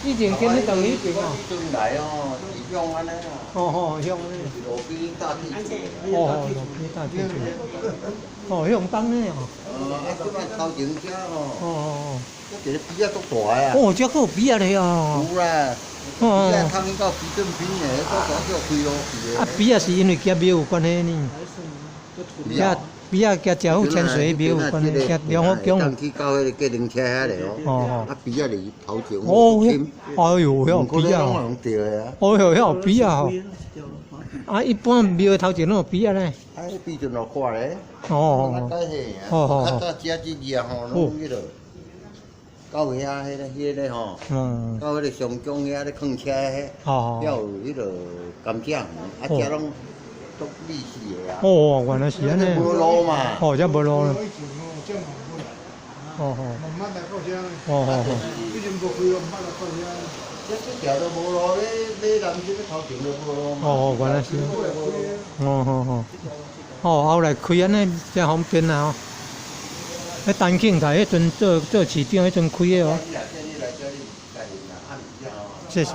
以前跟迄当里边哦。阵来哦，是用安尼啊。哦，用呢。路边大地主。哦，路边大地主。哦，用当呢哦。啊，即摆头前遮哦。哦。这个比啊足大啊。哦，这个有比啊咧哦。有啦。哦。比啊通到皮正边的，嗰个叫开路皮的。啊，比啊是因为甲庙有关系呢。比啊甲食府千岁庙有关系，甲两福宫。当去到迄个计程车遐咧哦。哦。啊，比啊哩头前。哦，哎呦，遐比啊！用着的啊。哦哟，遐有比啊吼！啊，一般庙头前拢有比啊咧。啊，迄比阵落看咧。哦。哦。较早食即个吼，拢迄落。到遐迄个吼。嗯。到迄个上江遐咧放车迄。哦。了有迄落甘蔗，啊，遮拢。都利息的啊！哦，原来是安尼。无路嘛。哦，这无路了。哦哦。慢慢来到遮。哦哦哦。以前无开路，慢慢到遮。这条都无路，你南这个头前都无路。哦，原来是。哦哦哦。哦，后来开安尼才方便啊！哦。迄单庆台迄阵做市长迄阵开的哦。谢谢。